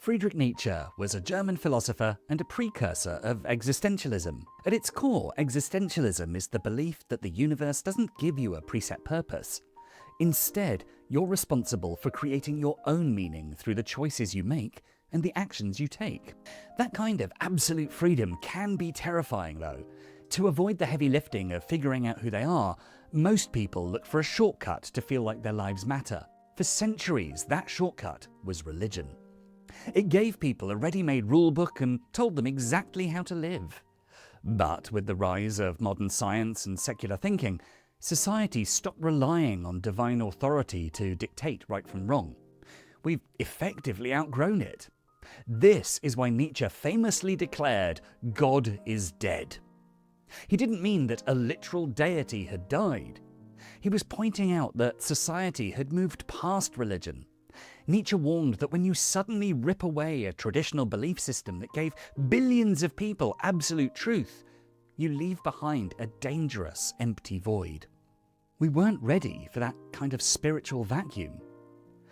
Friedrich Nietzsche was a German philosopher and a precursor of existentialism. At its core, existentialism is the belief that the universe doesn't give you a preset purpose. Instead, you're responsible for creating your own meaning through the choices you make and the actions you take. That kind of absolute freedom can be terrifying, though. To avoid the heavy lifting of figuring out who they are, most people look for a shortcut to feel like their lives matter. For centuries, that shortcut was religion. It gave people a ready-made rulebook and told them exactly how to live. But with the rise of modern science and secular thinking, society stopped relying on divine authority to dictate right from wrong. We've effectively outgrown it. This is why Nietzsche famously declared, "God is dead." He didn't mean that a literal deity had died. He was pointing out that society had moved past religion. Nietzsche warned that when you suddenly rip away a traditional belief system that gave billions of people absolute truth, you leave behind a dangerous, empty void. We weren't ready for that kind of spiritual vacuum.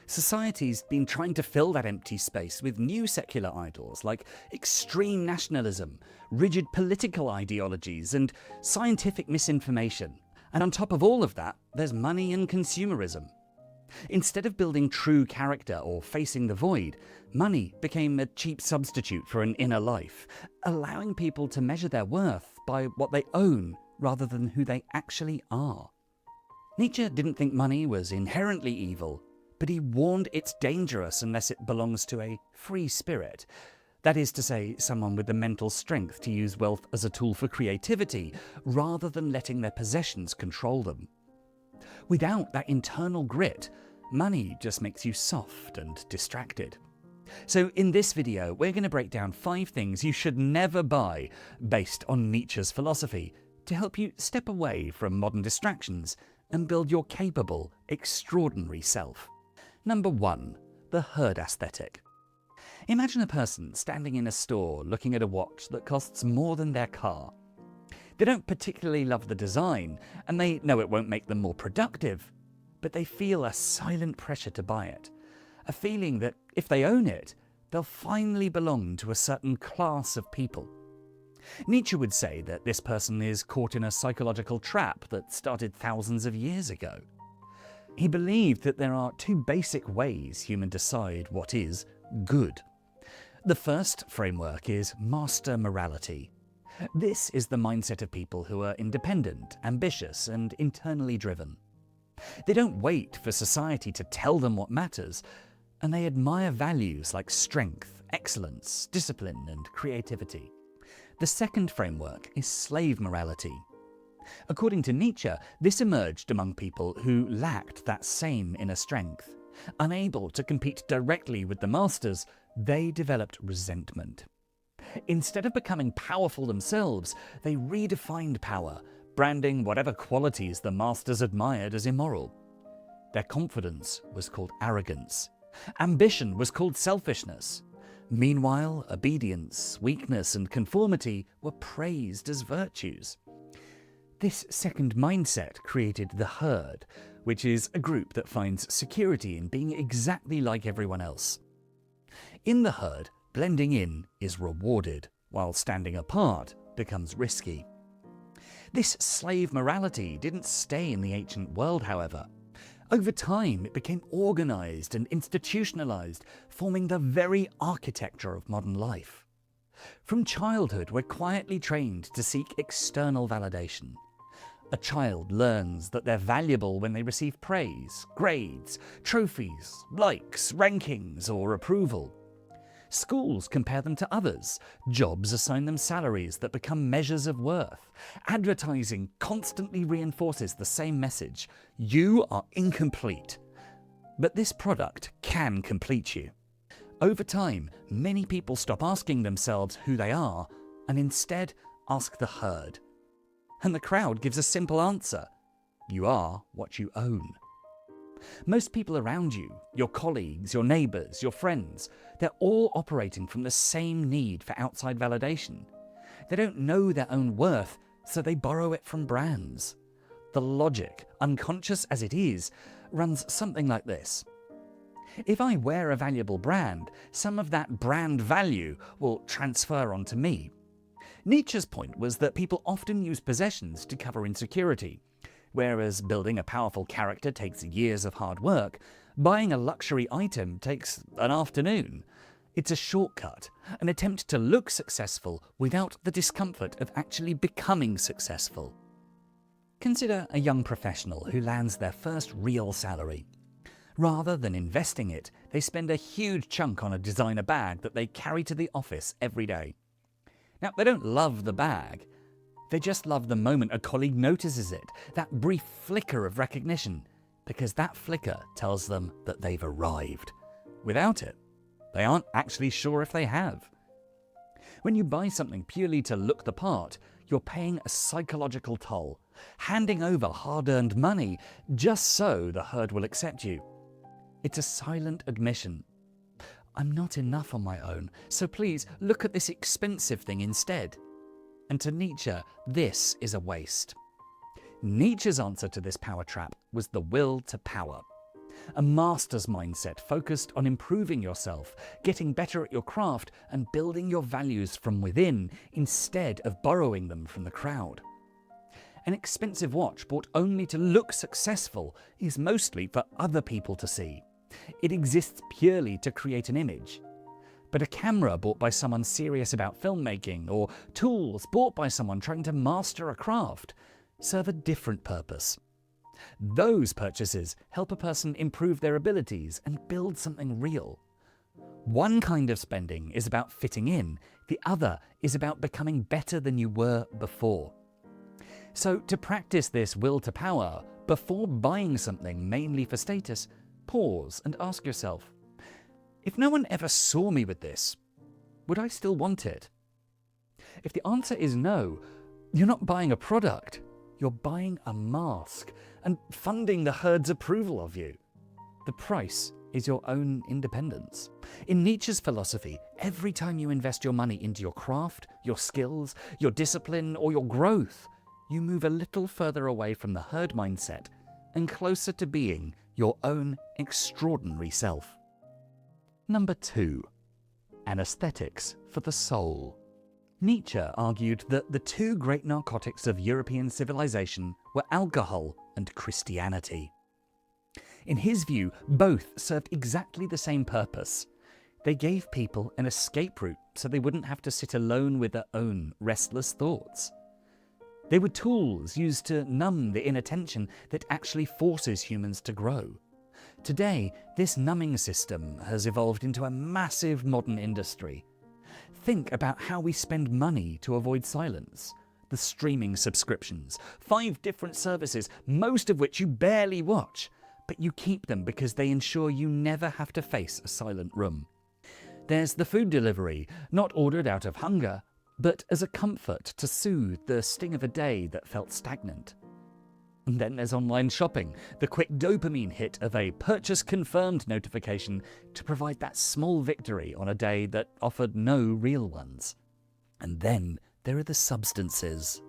Society's been trying to fill that empty space with new secular idols like extreme nationalism, rigid political ideologies, and scientific misinformation. And on top of all of that, there's money and consumerism. Instead of building true character or facing the void, money became a cheap substitute for an inner life, allowing people to measure their worth by what they own rather than who they actually are. Nietzsche didn't think money was inherently evil, but he warned it's dangerous unless it belongs to a free spirit. That is to say, someone with the mental strength to use wealth as a tool for creativity, rather than letting their possessions control them. Without that internal grit, money just makes you soft and distracted. So in this video, we're going to break down 5 things you should never buy based on Nietzsche's philosophy to help you step away from modern distractions and build your capable, extraordinary self. Number 1. The herd aesthetic. Imagine a person standing in a store looking at a watch that costs more than their car. They don't particularly love the design, and they know it won't make them more productive, but they feel a silent pressure to buy it, a feeling that if they own it, they'll finally belong to a certain class of people. Nietzsche would say that this person is caught in a psychological trap that started thousands of years ago. He believed that there are 2 basic ways humans decide what is good. The first framework is master morality. This is the mindset of people who are independent, ambitious, and internally driven. They don't wait for society to tell them what matters, and they admire values like strength, excellence, discipline, and creativity. The second framework is slave morality. According to Nietzsche, this emerged among people who lacked that same inner strength. Unable to compete directly with the masters, they developed resentment. Instead of becoming powerful themselves, they redefined power, branding whatever qualities the masters admired as immoral. Their confidence was called arrogance. Ambition was called selfishness. Meanwhile, obedience, weakness, and conformity were praised as virtues. This second mindset created the herd, which is a group that finds security in being exactly like everyone else. In the herd, blending in is rewarded, while standing apart becomes risky. This slave morality didn't stay in the ancient world, however. Over time, it became organized and institutionalized, forming the very architecture of modern life. From childhood, we're quietly trained to seek external validation. A child learns that they're valuable when they receive praise, grades, trophies, likes, rankings, or approval. Schools compare them to others. Jobs assign them salaries that become measures of worth. Advertising constantly reinforces the same message: you are incomplete. But this product can complete you. Over time, many people stop asking themselves who they are and instead ask the herd. And the crowd gives a simple answer: you are what you own. Most people around you, your colleagues, your neighbours, your friends, they're all operating from the same need for outside validation. They don't know their own worth, so they borrow it from brands. The logic, unconscious as it is, runs something like this. If I wear a valuable brand, some of that brand value will transfer onto me. Nietzsche's point was that people often use possessions to cover insecurity. Whereas building a powerful character takes years of hard work, buying a luxury item takes an afternoon. It's a shortcut, an attempt to look successful without the discomfort of actually becoming successful. Consider a young professional who lands their first real salary. Rather than investing it, they spend a huge chunk on a designer bag that they carry to the office every day. Now, they don't love the bag. They just love the moment a colleague notices it, that brief flicker of recognition, because that flicker tells them that they've arrived. Without it, they aren't actually sure if they have. When you buy something purely to look the part, you're paying a psychological toll, handing over hard-earned money just so the herd will accept you. It's a silent admission. I'm not enough on my own, so please look at this expensive thing instead. And to Nietzsche, this is a waste. Nietzsche's answer to this power trap was the will to power. A master's mindset focused on improving yourself, getting better at your craft, and building your values from within instead of borrowing them from the crowd. An expensive watch bought only to look successful is mostly for other people to see. It exists purely to create an image. But a camera bought by someone serious about filmmaking, or tools bought by someone trying to master a craft, serve a different purpose. Those purchases help a person improve their abilities and build something real. One kind of spending is about fitting in, the other is about becoming better than you were before. So to practice this will to power, before buying something mainly for status, pause and ask yourself, if no one ever saw me with this, would I still want it? If the answer is no, you're not buying a product, you're buying a mask and funding the herd's approval of you. The price is your own independence. In Nietzsche's philosophy, every time you invest your money into your craft, your skills, your discipline, or your growth, you move a little further away from the herd mindset and closer to being your own extraordinary self. Number 2. Anesthetics for the soul. Nietzsche argued that the two great narcotics of European civilization were alcohol and Christianity. In his view, both served exactly the same purpose. They gave people an escape route so they wouldn't have to sit alone with their own restless thoughts. They were tools used to numb the inner tension that actually forces humans to grow. Today, this numbing system has evolved into a massive modern industry. Think about how we spend money to avoid silence. The streaming subscriptions, 5 different services, most of which you barely watch, but you keep them because they ensure you never have to face a silent room. There's the food delivery, not ordered out of hunger, but as a comfort to soothe the sting of a day that felt stagnant. And then there's online shopping, the quick dopamine hit of a purchase confirmed notification to provide that small victory on a day that offered no real ones. And then there are the substances.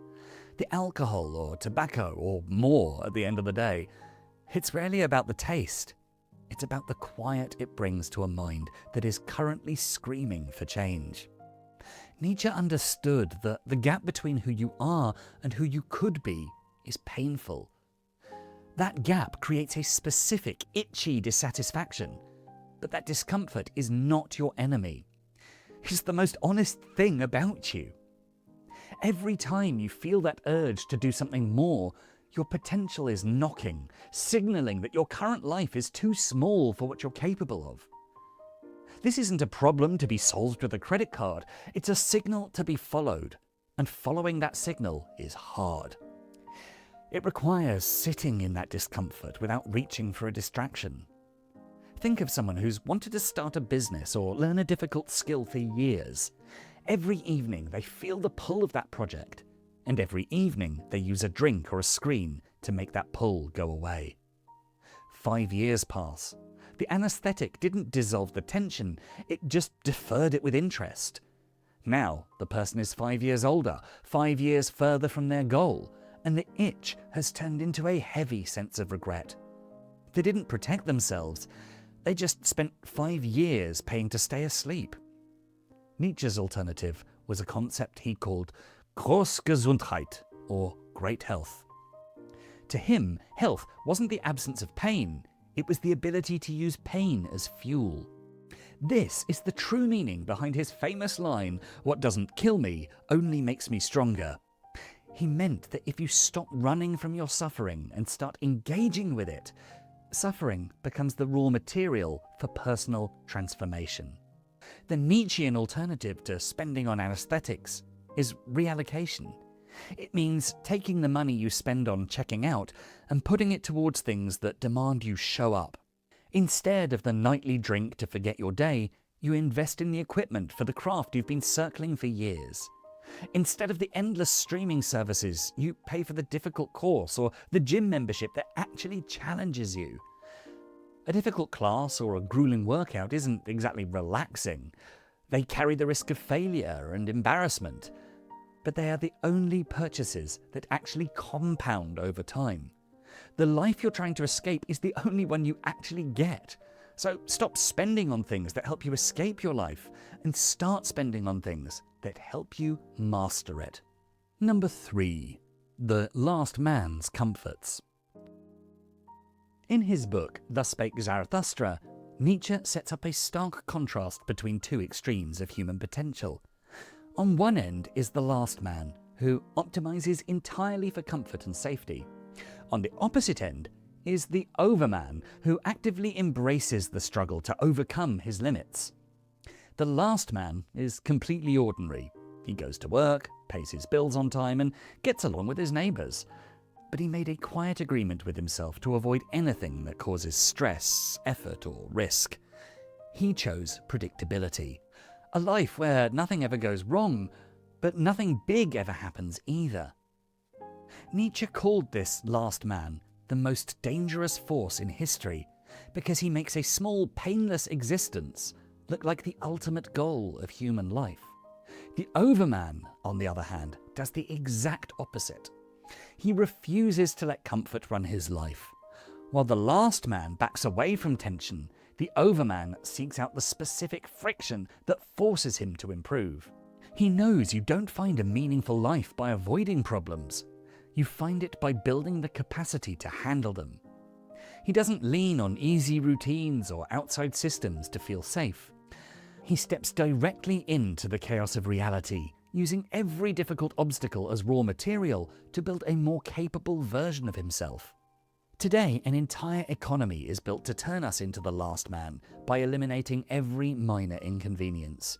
The alcohol or tobacco or more at the end of the day. It's rarely about the taste. It's about the quiet it brings to a mind that is currently screaming for change. Nietzsche understood that the gap between who you are and who you could be is painful. That gap creates a specific, itchy dissatisfaction, but that discomfort is not your enemy. It's the most honest thing about you. Every time you feel that urge to do something more, your potential is knocking, signaling that your current life is too small for what you're capable of. This isn't a problem to be solved with a credit card, it's a signal to be followed, and following that signal is hard. It requires sitting in that discomfort without reaching for a distraction. Think of someone who's wanted to start a business or learn a difficult skill for years. Every evening they feel the pull of that project, and every evening they use a drink or a screen to make that pull go away. 5 years pass. The anesthetic didn't dissolve the tension, it just deferred it with interest. Now the person is 5 years older, 5 years further from their goal, and the itch has turned into a heavy sense of regret. They didn't protect themselves, They just spent 5 years paying to stay asleep. Nietzsche's alternative was a concept he called Großgesundheit, or great health. To him, health wasn't the absence of pain, it was the ability to use pain as fuel. This is the true meaning behind his famous line, "What doesn't kill me only makes me stronger." He meant that if you stop running from your suffering and start engaging with it, suffering becomes the raw material for personal transformation. The Nietzschean alternative to spending on anesthetics is reallocation. It means taking the money you spend on checking out and putting it towards things that demand you show up. Instead of the nightly drink to forget your day, you invest in the equipment for the craft you've been circling for years. Instead of the endless streaming services, you pay for the difficult course or the gym membership that actually challenges you. A difficult class or a grueling workout isn't exactly relaxing. They carry the risk of failure and embarrassment, but they are the only purchases that actually compound over time. The life you're trying to escape is the only one you actually get. So stop spending on things that help you escape your life and start spending on things that help you master it. Number 3. The last man's comforts. In his book, Thus Spake Zarathustra, Nietzsche sets up a stark contrast between two extremes of human potential. On one end is the last man, who optimizes entirely for comfort and safety. On the opposite end is the overman, who actively embraces the struggle to overcome his limits. The last man is completely ordinary. He goes to work, pays his bills on time, and gets along with his neighbours. But he made a quiet agreement with himself to avoid anything that causes stress, effort, or risk. He chose predictability. A life where nothing ever goes wrong, but nothing big ever happens either. Nietzsche called this last man the most dangerous force in history because he makes a small, painless existence look like the ultimate goal of human life. The overman, on the other hand, does the exact opposite. He refuses to let comfort run his life. While the last man backs away from tension, the overman seeks out the specific friction that forces him to improve. He knows you don't find a meaningful life by avoiding problems. You find it by building the capacity to handle them. He doesn't lean on easy routines or outside systems to feel safe. He steps directly into the chaos of reality, using every difficult obstacle as raw material to build a more capable version of himself. Today, an entire economy is built to turn us into the last man by eliminating every minor inconvenience.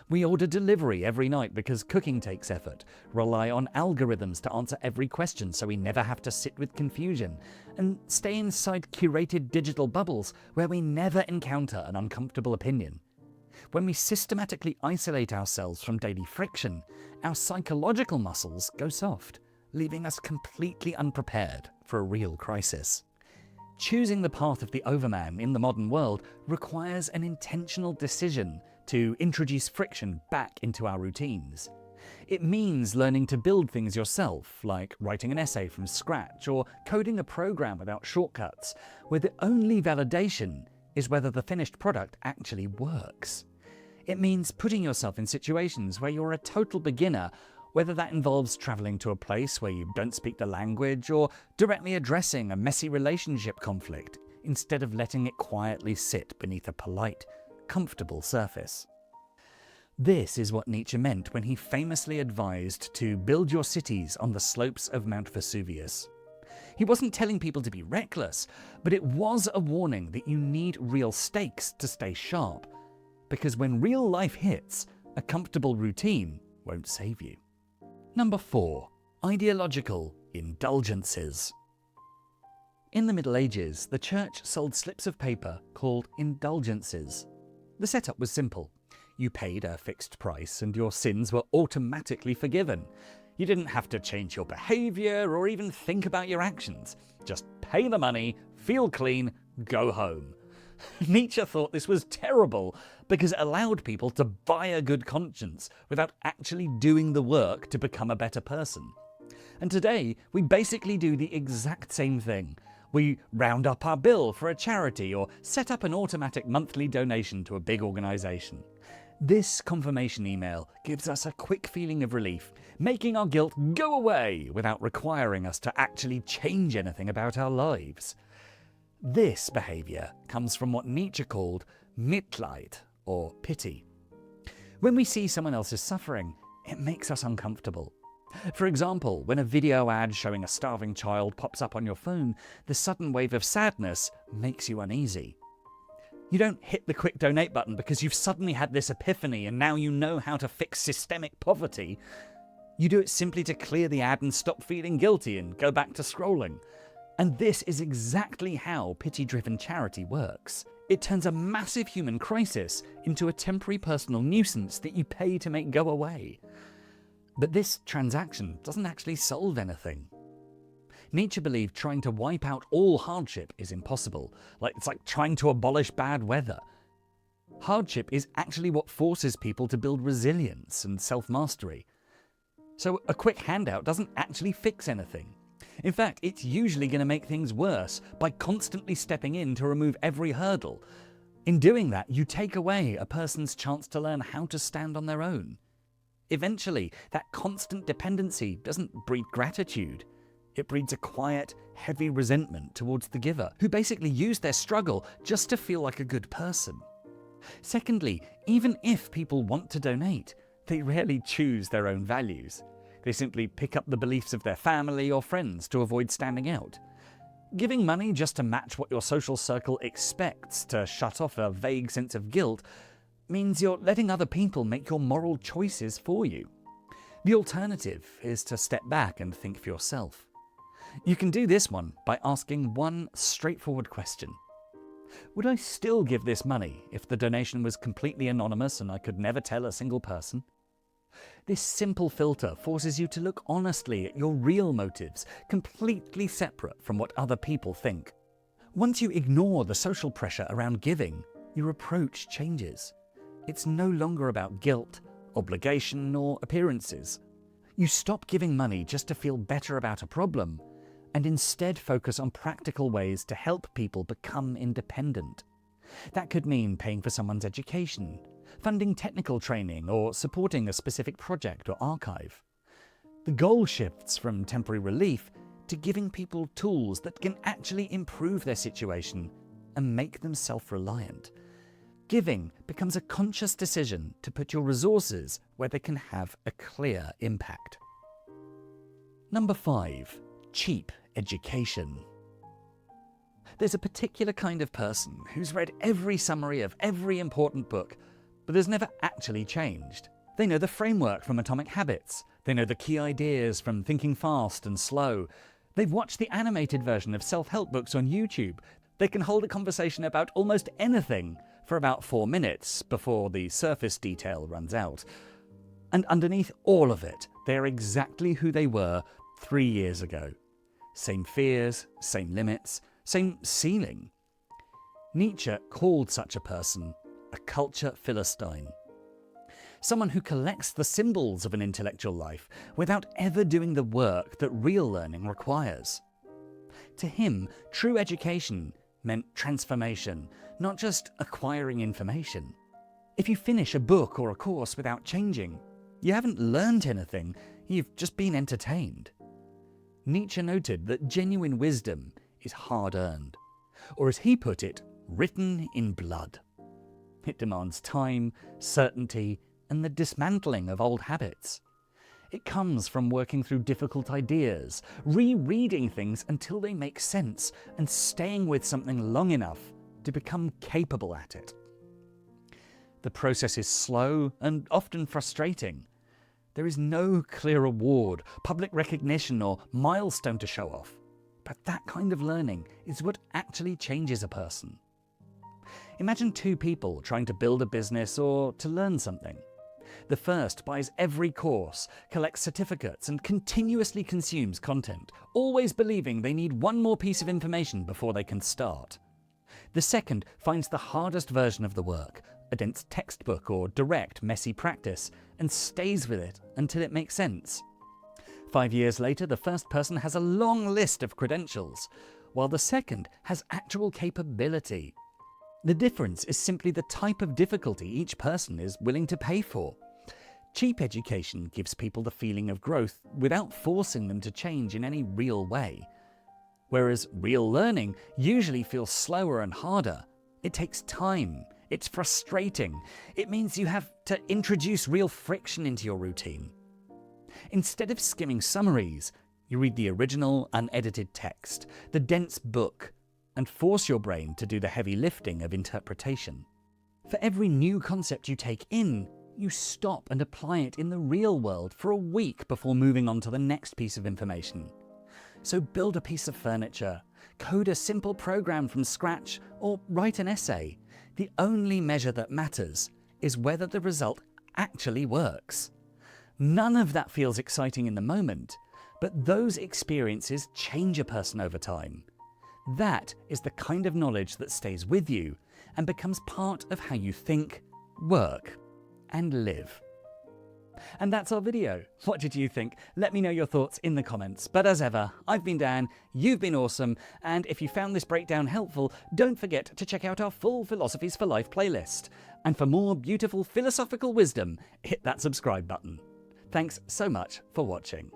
We order delivery every night because cooking takes effort, rely on algorithms to answer every question so we never have to sit with confusion, and stay inside curated digital bubbles where we never encounter an uncomfortable opinion. When we systematically isolate ourselves from daily friction, our psychological muscles go soft, leaving us completely unprepared for a real crisis. Choosing the path of the overman in the modern world requires an intentional decision to introduce friction back into our routines. It means learning to build things yourself, like writing an essay from scratch or coding a program without shortcuts, where the only validation is whether the finished product actually works. It means putting yourself in situations where you're a total beginner, whether that involves traveling to a place where you don't speak the language or directly addressing a messy relationship conflict instead of letting it quietly sit beneath a polite, comfortable surface. This is what Nietzsche meant when he famously advised to build your cities on the slopes of Mount Vesuvius. He wasn't telling people to be reckless, but it was a warning that you need real stakes to stay sharp, because when real life hits, a comfortable routine won't save you. Number 4. Ideological Indulgences. In the Middle Ages, the church sold slips of paper called Indulgences. The setup was simple. You paid a fixed price and your sins were automatically forgiven. You didn't have to change your behavior or even think about your actions. Just pay the money, feel clean, go home. Nietzsche thought this was terrible because it allowed people to buy a good conscience without actually doing the work to become a better person. And today, we basically do the exact same thing. We round up our bill for a charity or set up an automatic monthly donation to a big organisation. This confirmation email gives us a quick feeling of relief, making our guilt go away without requiring us to actually change anything about our lives. This behaviour comes from what Nietzsche called Mitleid, or pity. When we see someone else's suffering, it makes us uncomfortable. For example, when a video ad showing a starving child pops up on your phone, the sudden wave of sadness makes you uneasy. You don't hit the quick donate button because you've suddenly had this epiphany and now you know how to fix systemic poverty. You do it simply to clear the ad and stop feeling guilty and go back to scrolling. And this is exactly how pity-driven charity works. It turns a massive human crisis into a temporary personal nuisance that you pay to make go away. But this transaction doesn't actually solve anything. Nietzsche believed trying to wipe out all hardship is impossible. It's like trying to abolish bad weather. Hardship is actually what forces people to build resilience and self-mastery. So a quick handout doesn't actually fix anything. In fact, it's usually going to make things worse by constantly stepping in to remove every hurdle. In doing that, you take away a person's chance to learn how to stand on their own. Eventually, that constant dependency doesn't breed gratitude. It breeds a quiet, heavy resentment towards the giver, who basically use their struggle just to feel like a good person. Secondly, even if people want to donate, they rarely choose their own values. They simply pick up the beliefs of their family or friends to avoid standing out. Giving money just to match what your social circle expects to shut off a vague sense of guilt means you're letting other people make your moral choices for you. The alternative is to step back and think for yourself. You can do this one by asking one straightforward question. Would I still give this money if the donation was completely anonymous and I could never tell a single person? This simple filter forces you to look honestly at your real motives, completely separate from what other people think. Once you ignore the social pressure around giving, your approach changes. It's no longer about guilt, obligation, or appearances. You stop giving money just to feel better about a problem, and instead focus on practical ways to help people become independent. That could mean paying for someone's education, funding technical training, or supporting a specific project or archive. The goal shifts from temporary relief to giving people tools that can actually improve their situation and make them self-reliant. Giving becomes a conscious decision to put your resources where they can have a clear impact. Number 5. Cheap education. There's a particular kind of person who's read every summary of every important book, but has never actually changed. They know the framework from Atomic Habits. They know the key ideas from Thinking Fast and Slow. They've watched the animated version of self-help books on YouTube. They can hold a conversation about almost anything for about 4 minutes before the surface detail runs out. And underneath all of it, they're exactly who they were 3 years ago. Same fears, same limits, same ceiling. Nietzsche called such a person a culture philistine. Someone who collects the symbols of an intellectual life without ever doing the work that real learning requires. To him, true education meant transformation, not just acquiring information. If you finish a book or a course without changing, you haven't learned anything, you've just been entertained. Nietzsche noted that genuine wisdom is hard-earned, or as he put it, written in blood. It demands time, certainty, and the dismantling of old habits. It comes from working through difficult ideas, rereading things until they make sense, and staying with something long enough to become capable at it. The process is slow and often frustrating. There is no clear reward, public recognition, or milestone to show off. But that kind of learning is what actually changes a person. Imagine 2 people trying to build a business or to learn something. The first buys every course, collects certificates, and continuously consumes content, always believing they need one more piece of information before they can start. The second finds the hardest version of the work, a dense textbook or direct, messy practice, and stays with it until it makes sense. 5 years later, the first person has a long list of credentials, while the second has actual capability. The difference is simply the type of difficulty each person is willing to pay for. Cheap education gives people the feeling of growth without forcing them to change in any real way. Whereas real learning usually feels slower and harder. It takes time. It's frustrating. It means you have to introduce real friction into your routine. Instead of skimming summaries, you read the original, unedited text, the dense book, and force your brain to do the heavy lifting of interpretation. For every new concept you take in, you stop and apply it in the real world for a week before moving on to the next piece of information. So build a piece of furniture, code a simple program from scratch, or write an essay. The only measure that matters is whether the result actually works. None of that feels exciting in the moment, but those experiences change a person over time. That is the kind of knowledge that stays with you and becomes part of how you think, work, and live. And that's our video. What did you think? Let me know your thoughts in the comments. But as ever, I've been Dan, you've been awesome, and if you found this breakdown helpful, don't forget to check out our full Philosophies for Life playlist. And for more beautiful philosophical wisdom, hit that subscribe button. Thanks so much for watching.